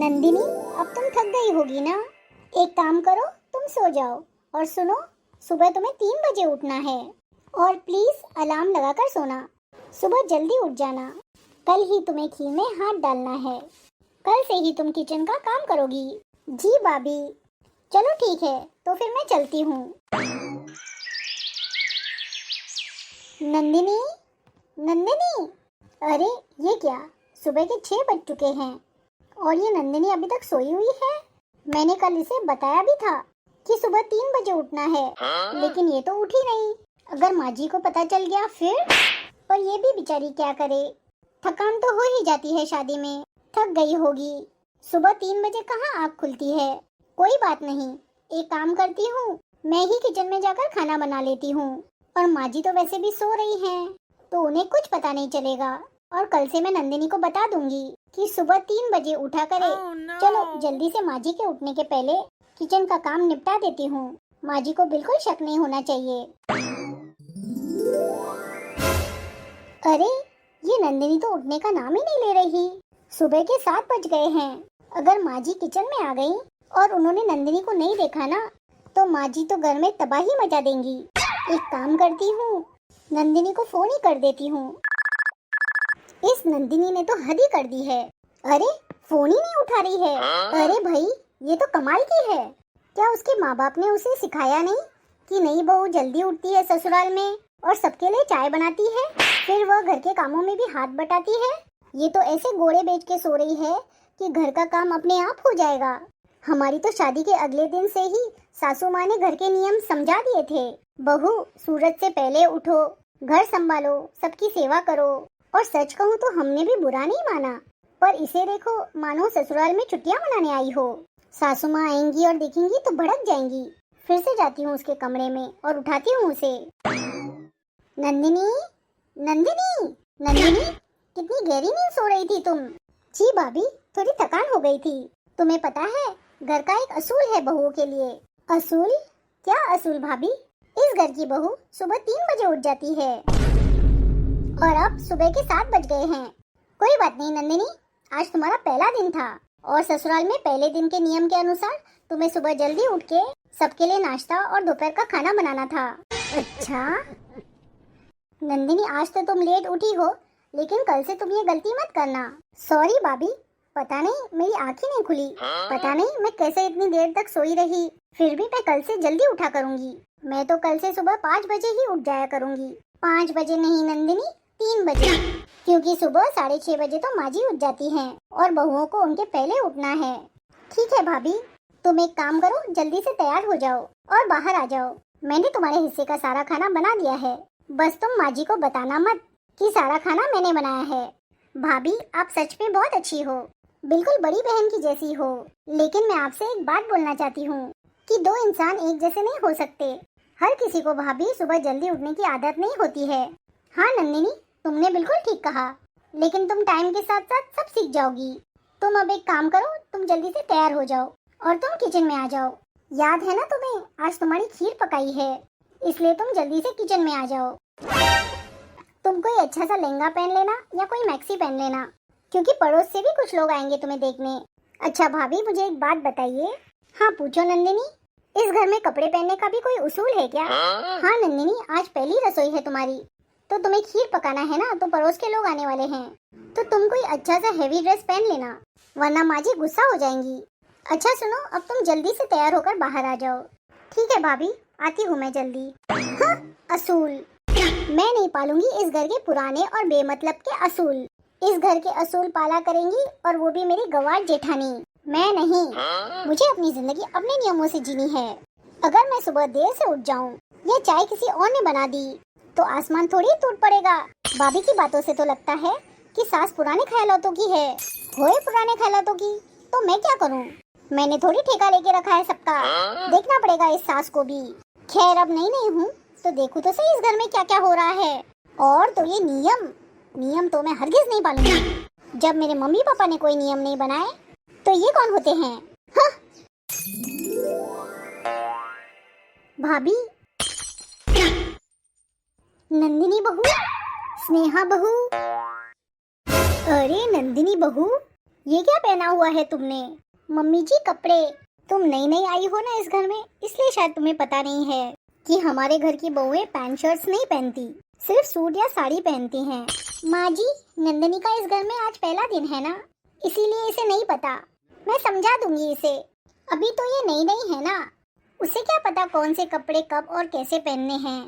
नंदिनी, अब तुम थक गई होगी ना। एक काम करो, तुम सो जाओ। और सुनो, सुबह तुम्हें 3 बजे उठना है। और प्लीज अलार्म लगाकर सोना। सुबह जल्दी उठ जाना। कल ही तुम्हें खीर में हाथ डालना है। कल से ही तुम किचन का काम करोगी। जी भाभी। चलो ठीक है, तो फिर मैं चलती हूँ। नंदिनी, नंदिनी, अरे ये क्या, सुबह के 6 बज चुके हैं और ये नंदिनी अभी तक सोई हुई है। मैंने कल इसे बताया भी था कि सुबह 3 बजे उठना है, लेकिन ये तो उठी नहीं। अगर माँ जी को पता चल गया फिर? पर ये भी बेचारी क्या करे, थकान तो हो ही जाती है शादी में। थक गई होगी। सुबह 3 बजे कहाँ आँख खुलती है। कोई बात नहीं, एक काम करती हूँ, मैं ही किचन में जाकर खाना बना लेती हूँ। और माँ जी तो वैसे भी सो रही हैं, तो उन्हें कुछ पता नहीं चलेगा। और कल से मैं नंदिनी को बता दूंगी कि सुबह 3 बजे उठा करे। चलो जल्दी से माँ जी के उठने के पहले किचन का काम निपटा देती हूँ। माँ जी को बिल्कुल शक नहीं होना चाहिए। अरे ये नंदिनी तो उठने का नाम ही नहीं ले रही। सुबह के 7 बज गए हैं। अगर माँ जी किचन में आ गई और उन्होंने नंदिनी को नहीं देखा ना, तो माँ जी तो घर में तबाही मचा देंगी। एक काम करती हूँ, नंदिनी को फोन ही कर देती हूँ। इस नंदिनी ने तो हद ही कर दी है। अरे फोन ही नहीं उठा रही है। अरे भाई, ये तो कमाल की है। क्या उसके माँ बाप ने उसे सिखाया नहीं कि नई बहू जल्दी उठती है ससुराल में और सबके लिए चाय बनाती है, फिर वह घर के कामों में भी हाथ बटाती है। ये तो ऐसे गोड़े बेच के सो रही है कि घर का काम अपने आप हो जाएगा। हमारी तो शादी के अगले दिन से ही सासू माँ ने घर के नियम समझा दिए थे। बहू, सूरज से पहले उठो, घर संभालो, सबकी सेवा करो। और सच कहूँ तो हमने भी बुरा नहीं माना, पर इसे देखो मानो ससुराल में छुट्टियां मनाने आई हो। सासू माँ आएंगी और देखेंगी तो भड़क जाएंगी। फिर से जाती हूँ उसके कमरे में और उठाती हूँ उसे। नंदिनी, नंदिनी, नंदिनी, कितनी गहरी नींद सो रही थी तुम? जी भाभी, थोड़ी थकान हो गई थी। तुम्हें पता है, घर का एक असूल है बहुओं के लिए। असूल? क्या असूल भाभी? इस घर की बहू सुबह 3 बजे उठ जाती है और अब सुबह के 7 बज गए हैं। कोई बात नहीं नंदिनी, आज तुम्हारा पहला दिन था और ससुराल में पहले दिन के नियम के अनुसार तुम्हें सुबह जल्दी उठ के सबके लिए नाश्ता और दोपहर का खाना बनाना था। अच्छा नंदिनी, आज तो तुम लेट उठी हो, लेकिन कल से तुम ये गलती मत करना। सॉरी भाभी, पता नहीं मेरी आँखें नहीं खुली। पता नहीं मैं कैसे इतनी देर तक सोई रही। फिर भी मैं कल से जल्दी उठा करूँगी। मैं तो कल से सुबह 5 बजे ही उठ जाया करूँगी। 5 बजे नहीं नंदिनी, 3 बजे, क्योंकि सुबह 6:30 बजे तो माँ जी उठ जाती हैं और बहुओं को उनके पहले उठना है। ठीक है भाभी, तुम एक काम करो, जल्दी से तैयार हो जाओ और बाहर आ जाओ। मैंने तुम्हारे हिस्से का सारा खाना बना दिया है। बस तुम माँ जी को बताना मत कि सारा खाना मैंने बनाया है। भाभी, आप सच में बहुत अच्छी हो, बिल्कुल बड़ी बहन की जैसी हो। लेकिन मैं आपसे एक बात बोलना चाहती हूँ कि दो इंसान एक जैसे नहीं हो सकते। हर किसी को भाभी सुबह जल्दी उठने की आदत नहीं होती है। हाँ नंदिनी, तुमने बिल्कुल ठीक कहा, लेकिन तुम टाइम के साथ साथ सब सीख जाओगी। तुम अब एक काम करो, तुम जल्दी से तैयार हो जाओ और तुम किचन में आ जाओ। याद है ना तुम्हें, आज तुम्हारी खीर पकाई है, इसलिए तुम जल्दी से किचन में आ जाओ। तुम कोई अच्छा सा लहंगा पहन लेना या कोई मैक्सी पहन लेना, क्योंकि पड़ोस से भी कुछ लोग आएंगे तुम्हें देखने। अच्छा भाभी, मुझे एक बात बताइए। हाँ पूछो नंदिनी। इस घर में कपड़े पहनने का भी कोई उसूल है क्या? हाँ नंदिनी, आज पहली रसोई है तुम्हारी, तो तुम्हें खीर पकाना है ना, तो पड़ोस के लोग आने वाले हैं, तो तुम कोई अच्छा सा हेवी ड्रेस पहन लेना, वरना माँ जी गुस्सा हो जाएंगी। अच्छा सुनो, अब तुम जल्दी से तैयार होकर बाहर आ जाओ। ठीक है भाभी, आती हूँ मैं जल्दी। हाँ, असूल मैं नहीं पालूंगी इस घर के पुराने और बेमतलब के असूल। इस घर के असूल पाला करेंगी, और वो भी मेरी गवार जेठानी, मैं नहीं। मुझे अपनी जिंदगी अपने नियमों से जीनी है। अगर मैं सुबह देर से उठ जाऊं या चाय किसी और ने बना दी तो आसमान थोड़ी टूट पड़ेगा। भाभी की बातों से तो लगता है कि सास पुराने ख्यालों की है। होए पुराने ख्यालों की, तो मैं क्या करूं? मैंने थोड़ी ठेका लेके रखा है सबका, देखना पड़ेगा इस सास को भी। खैर अब नहीं हूँ तो देखूं तो सही इस घर में क्या क्या हो रहा है। और तो ये नियम तो मैं हरगिज नहीं पालूंगी। जब मेरे मम्मी पापा ने कोई नियम नहीं बनाए तो ये कौन होते हैं? हाँ। भाभी, नंदिनी बहू, स्नेहा बहू, अरे नंदिनी बहू, ये क्या पहना हुआ है तुमने? मम्मी जी कपड़े। तुम नई नई आई हो ना इस घर में, इसलिए शायद तुम्हें पता नहीं है कि हमारे घर की बहुएं पैंट शर्ट्स नहीं पहनती, सिर्फ सूट या साड़ी पहनती हैं। माँ जी, नंदिनी का इस घर में आज पहला दिन है ना, इसीलिए इसे नहीं पता। मैं समझा दूंगी इसे, अभी तो ये नई नई है ना, उसे क्या पता कौन से कपड़े कब और कैसे पहनने हैं।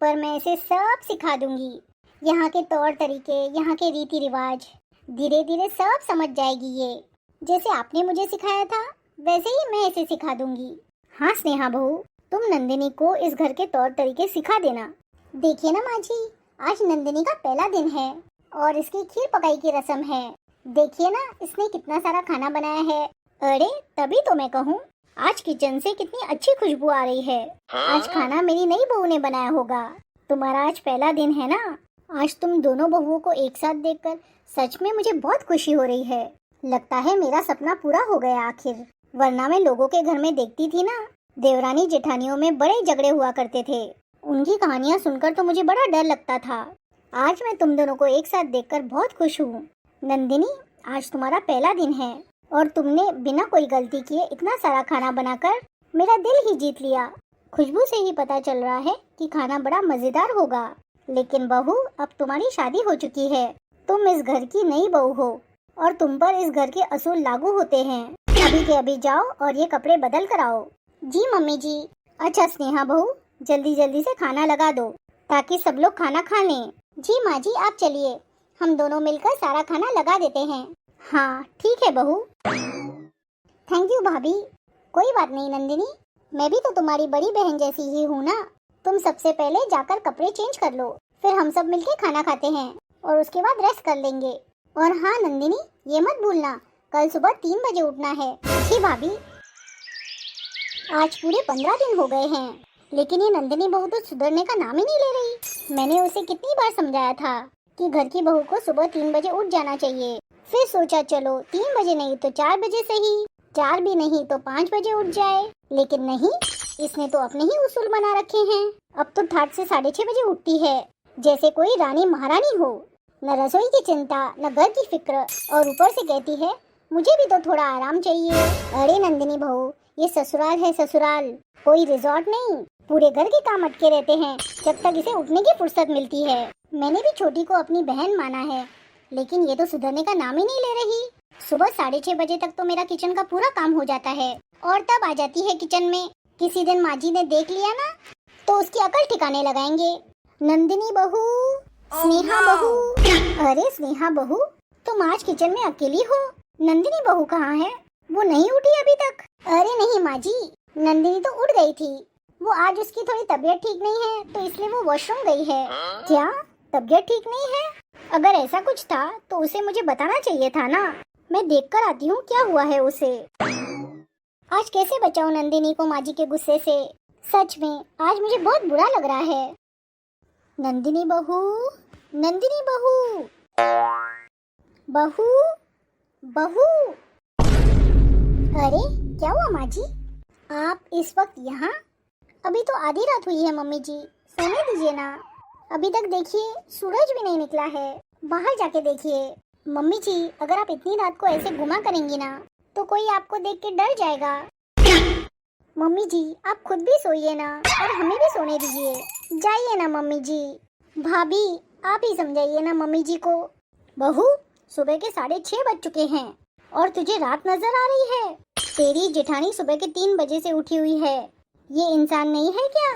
पर मैं इसे सब सिखा दूंगी, यहाँ के तौर तरीके, यहाँ के रीति रिवाज, धीरे धीरे सब समझ जाएगी ये। जैसे आपने मुझे सिखाया था वैसे ही मैं इसे सिखा दूंगी। हाँ स्नेहा बहू, तुम नंदिनी को इस घर के तौर तरीके सिखा देना। देखिए ना माँ जी, आज नंदिनी का पहला दिन है और इसकी खीर पकाई की रस्म है। देखिए ना इसने कितना सारा खाना बनाया है। अरे तभी तो मैं कहूँ, आज किचन से कितनी अच्छी खुशबू आ रही है। आज खाना मेरी नई बहू ने बनाया होगा। तुम्हारा आज पहला दिन है ना, आज तुम दोनों बहुओं को एक साथ देखकर सच में मुझे बहुत खुशी हो रही है। लगता है मेरा सपना पूरा हो गया आखिर, वरना मैं लोगों के घर में देखती थी ना, देवरानी जेठानियों में बड़े झगड़े हुआ करते थे। उनकी कहानियाँ सुनकर तो मुझे बड़ा डर लगता था। आज मैं तुम दोनों को एक साथ देखकर बहुत खुश हूँ। नंदिनी, आज तुम्हारा पहला दिन है और तुमने बिना कोई गलती किए इतना सारा खाना बनाकर मेरा दिल ही जीत लिया। खुशबू से ही पता चल रहा है कि खाना बड़ा मजेदार होगा। लेकिन बहू, अब तुम्हारी शादी हो चुकी है, तुम इस घर की नई बहू हो और तुम पर इस घर के असूल लागू होते हैं। अभी के अभी जाओ और ये कपड़े बदल कर आओ। जी मम्मी जी। अच्छा स्नेहा बहू, जल्दी जल्दी से खाना लगा दो ताकि सब लोग खाना खा लें। जी माँ जी, आप चलिए, हम दोनों मिलकर सारा खाना लगा देते हैं। हाँ ठीक है बहू। थैंक यू भाभी। कोई बात नहीं नंदिनी, मैं भी तो तुम्हारी बड़ी बहन जैसी ही हूँ ना। तुम सबसे पहले जाकर कपड़े चेंज कर लो, फिर हम सब मिलके खाना खाते हैं और उसके बाद रेस्ट कर लेंगे। और हाँ नंदिनी, ये मत भूलना, कल सुबह 3 बजे उठना है। जी भाभी। आज पूरे 15 दिन हो गए हैं, लेकिन ये नंदिनी बहू तो सुधरने का नाम ही नहीं ले रही। मैंने उसे कितनी बार समझाया था कि घर की बहू को सुबह 3 बजे उठ जाना चाहिए। फिर सोचा चलो 3 बजे नहीं तो 4 बजे सही, 4 भी नहीं तो 5 बजे उठ जाए, लेकिन नहीं, इसने तो अपने ही उसूल बना रखे हैं। अब तो ठाट से 6:30 बजे उठती है, जैसे कोई रानी महारानी हो। न रसोई की चिंता, न घर की फिक्र, और ऊपर से कहती है मुझे भी तो थोड़ा आराम चाहिए। अरे नंदिनी बहू, ये ससुराल है ससुराल, कोई रिजॉर्ट नहीं। पूरे घर के काम अटके रहते हैं जब तक इसे उठने की फुर्सत मिलती है। मैंने भी छोटी को अपनी बहन माना है, लेकिन ये तो सुधरने का नाम ही नहीं ले रही। सुबह 6:30 बजे तक तो मेरा किचन का पूरा काम हो जाता है और तब आ जाती है किचन में। किसी दिन माँ जी ने देख लिया ना तो उसकी अकल ठिकाने लगाएंगे। नंदिनी बहू, स्नेहा बहू। अरे स्नेहा बहू, तुम आज किचन में अकेली हो? नंदिनी बहू कहाँ है? वो नहीं उठी अभी तक? अरे नहीं माँ जी, नंदिनी तो उठ गई थी। वो आज उसकी थोड़ी तबीयत ठीक नहीं है तो इसलिए वो वॉशरूम गई है। क्या तबीयत ठीक नहीं है? अगर ऐसा कुछ था तो उसे मुझे बताना चाहिए था ना। मैं देख कर आती हूँ क्या हुआ है उसे। आज कैसे बचाऊं नंदिनी को माँ जी के गुस्से से। सच में आज मुझे बहुत बुरा लग रहा है। नंदिनी बहू, नंदिनी बहू, बहू, बहू। अरे क्या हुआ माँ जी, आप इस वक्त यहाँ? अभी तो आधी रात हुई है मम्मी जी, सोने दीजिए ना। अभी तक देखिए सूरज भी नहीं निकला है, बाहर जाके देखिए। मम्मी जी, अगर आप इतनी रात को ऐसे घुमा करेंगी ना तो कोई आपको देख के डर जाएगा। मम्मी जी, आप खुद भी सोइए ना और हमें भी सोने दीजिए। जाइए ना मम्मी जी। भाभी, आप ही समझाइए ना मम्मी जी को। बहू, सुबह के 6:30 बज चुके हैं और तुझे रात नजर आ रही है। तेरी जेठानी सुबह के 3 बजे से उठी हुई है, ये इंसान नहीं है क्या?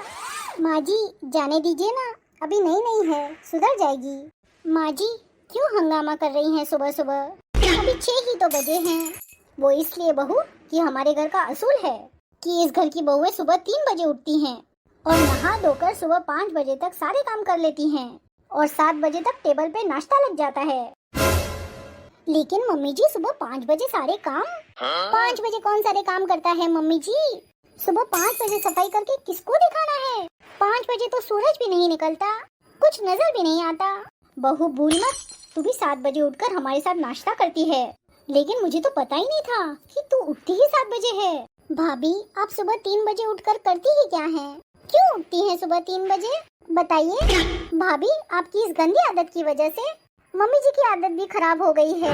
माँ जी, जाने दीजिए ना, अभी नई है, सुधर जाएगी। माँ जी, क्यों हंगामा कर रही हैं सुबह सुबह? अभी 6 ही तो बजे हैं। वो इसलिए बहू कि हमारे घर का असूल है कि इस घर की बहुएं सुबह 3 बजे उठती हैं और नहा धोकर सुबह 5 बजे तक सारे काम कर लेती हैं और 7 बजे तक टेबल पे नाश्ता लग जाता है। लेकिन मम्मी जी, सुबह 5 बजे सारे काम? 5 बजे कौन सारे काम करता है मम्मी जी? सुबह 5 बजे सफाई करके किसको दिखाना है? 5 बजे तो सूरज भी नहीं निकलता, कुछ नजर भी नहीं आता। बहू भूल मत, तू भी 7 बजे उठकर हमारे साथ नाश्ता करती है, लेकिन मुझे तो पता ही नहीं था कि तू उठती ही 7 बजे है। भाभी, आप सुबह 3 बजे उठकर करती ही क्या हैं? क्यों उठती हैं सुबह 3 बजे? बताइए। भाभी, आपकी इस गंदी आदत की वजह से मम्मी जी की आदत भी खराब हो गई है।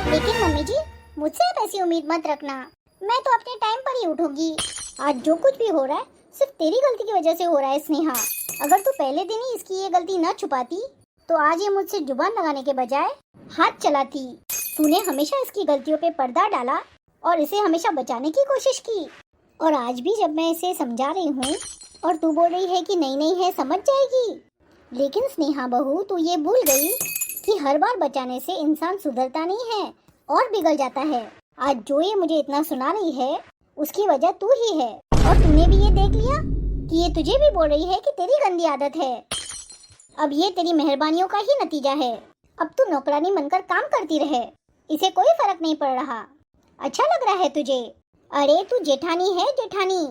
लेकिन मम्मी जी, मुझसे आप ऐसी उम्मीद मत रखना। मैं तो अपने टाइम पर ही उठूंगी। आज जो कुछ भी हो रहा है सिर्फ तेरी गलती की वजह से हो रहा है स्नेहा। अगर तू पहले दिन ही इसकी ये गलती न छुपाती तो आज ये मुझसे जुबान लगाने के बजाय हाथ चलाती। तूने हमेशा इसकी गलतियों पे पर्दा डाला और इसे हमेशा बचाने की कोशिश की। और आज भी जब मैं इसे समझा रही हूँ और तू बोल रही है कि नहीं है समझ जाएगी। लेकिन स्नेहा बहू, तू ये भूल गई कि हर बार बचाने से इंसान सुधरता नहीं है और बिगड़ जाता है। आज जो ये मुझे इतना सुना रही है उसकी वजह तू ही है। और तूने भी ये देख लिया कि ये तुझे भी बोल रही है कि तेरी गंदी आदत है। अब ये तेरी मेहरबानियों का ही नतीजा है। अब तू नौकरानी बनकर काम करती रहे, इसे कोई फर्क नहीं पड़ रहा। अच्छा लग रहा है तुझे? अरे तू जेठानी है जेठानी,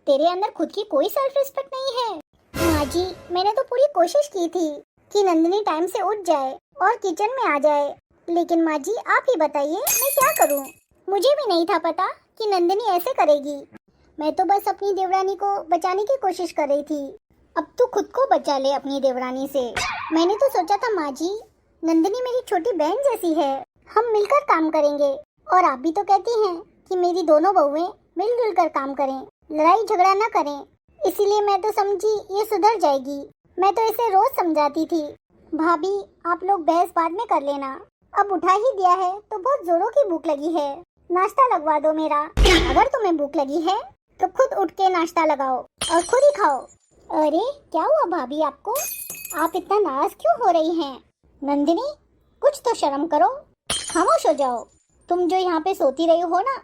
तेरे अंदर खुद की कोई सेल्फ रिस्पेक्ट नहीं है। माँ जी, मैंने तो पूरी कोशिश की थी कि नंदिनी टाइम से उठ जाए और किचन में आ जाए, लेकिन माँ जी आप ही बताइए मैं क्या करूँ। मुझे भी नहीं था पता कि नंदिनी ऐसे करेगी। मैं तो बस अपनी देवरानी को बचाने की कोशिश कर रही थी। अब तू खुद को बचा ले अपनी देवरानी से। मैंने तो सोचा था माँ जी, नंदिनी मेरी छोटी बहन जैसी है, हम मिलकर काम करेंगे। और आप भी तो कहती हैं कि मेरी दोनों बहुएं मिलजुल कर काम करें, लड़ाई झगड़ा न करें। इसीलिए मैं तो समझी ये सुधर जाएगी। मैं तो इसे रोज समझाती थी, भाभी आप लोग बहस बाद में कर लेना। अब उठा ही दिया है तो बहुत जोरों की भूख लगी है, नाश्ता लगवा दो मेरा। अगर तुम्हें भूख लगी है तो खुद उठ के नाश्ता लगाओ और खुद ही खाओ। अरे क्या हुआ भाभी आपको? आप इतना नाराज क्यों हो रही हैं? नंदिनी कुछ तो शर्म करो, खामोश हो जाओ। तुम जो यहाँ पे सोती रही हो ना,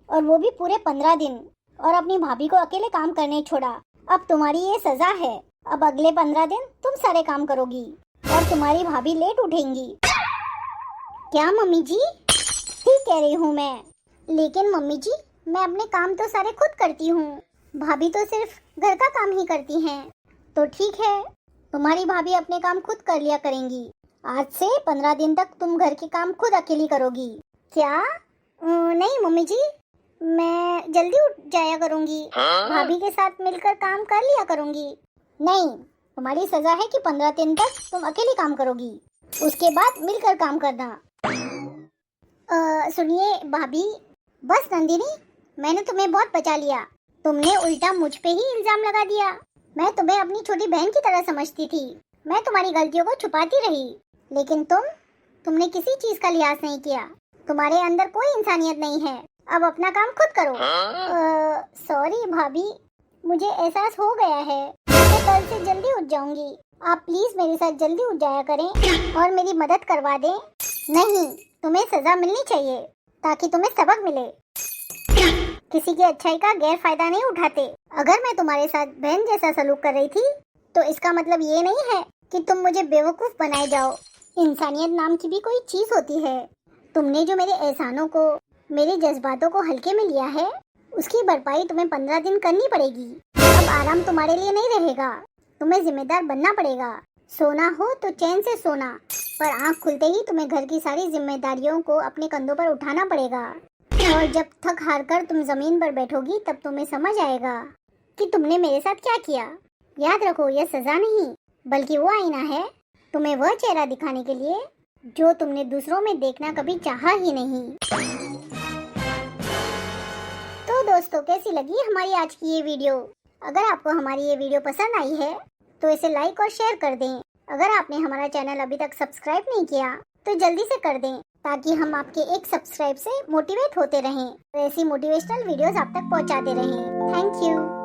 और वो भी पूरे 15 दिन, और अपनी भाभी को अकेले काम करने छोड़ा। अब तुम्हारी ये सजा है। अब अगले 15 दिन तुम सारे काम करोगी और तुम्हारी भाभी लेट उठेंगी। क्या मम्मी जी? ठीक कह रही हूँ मैं। लेकिन मम्मी जी, मैं अपने काम तो सारे खुद करती हूँ, भाभी तो सिर्फ घर का काम ही करती हैं। तो ठीक है, तुम्हारी भाभी अपने काम खुद कर लिया करेंगी। आज से 15 दिन तक तुम घर के काम खुद अकेली करोगी। क्या? नहीं मम्मी जी, मैं जल्दी उठ जाया करूँगी, भाभी के साथ मिलकर काम कर लिया करूँगी। नहीं, तुम्हारी सजा है कि 15 दिन तक तुम अकेली काम करोगी, उसके बाद मिलकर काम करना। सुनिए भाभी, बस नंदिनी, मैंने तुम्हें बहुत बचा लिया। तुमने उल्टा मुझ पे ही इल्जाम लगा दिया। मैं तुम्हें अपनी छोटी बहन की तरह समझती थी। मैं तुम्हारी गलतियों को छुपाती रही, लेकिन तुमने किसी चीज का लिहाज नहीं किया। तुम्हारे अंदर कोई इंसानियत नहीं है। अब अपना काम खुद करो। सॉरी भाभी, मुझे एहसास हो गया है। मैं कल से जल्दी उठ जाऊंगी। आप प्लीज मेरे साथ जल्दी उठ जाया करें और मेरी मदद करवा दें। नहीं, तुम्हें सजा मिलनी चाहिए ताकि तुम्हें सबक मिले। किसी की अच्छाई का गैर फायदा नहीं उठाते। अगर मैं तुम्हारे साथ बहन जैसा सलूक कर रही थी तो इसका मतलब ये नहीं है कि तुम मुझे बेवकूफ बनाए जाओ। इंसानियत नाम की भी कोई चीज होती है। तुमने जो मेरे एहसानों को, मेरे जज्बातों को हल्के में लिया है, उसकी भरपाई तुम्हें 15 दिन करनी पड़ेगी। अब आराम तुम्हारे लिए नहीं रहेगा, तुम्हें जिम्मेदार बनना पड़ेगा। सोना हो तो चैन से सोना, पर आँख खुलते ही तुम्हें घर की सारी जिम्मेदारियों को अपने कंधों पर उठाना पड़ेगा। और जब थक हार कर तुम जमीन पर बैठोगी तब तुम्हें समझ आएगा कि तुमने मेरे साथ क्या किया। याद रखो, यह सजा नहीं बल्कि वो आईना है, तुम्हें वह चेहरा दिखाने के लिए जो तुमने दूसरों में देखना कभी चाहा ही नहीं। तो दोस्तों, कैसी लगी हमारी आज की ये वीडियो? अगर आपको हमारी ये वीडियो पसंद आई है तो इसे लाइक और शेयर कर दें। अगर आपने हमारा चैनल अभी तक सब्सक्राइब नहीं किया तो जल्दी से कर दें, ताकि हम आपके एक सब्सक्राइब से मोटिवेट होते रहें और ऐसी मोटिवेशनल वीडियोस आप तक पहुंचाते रहें। Thank you.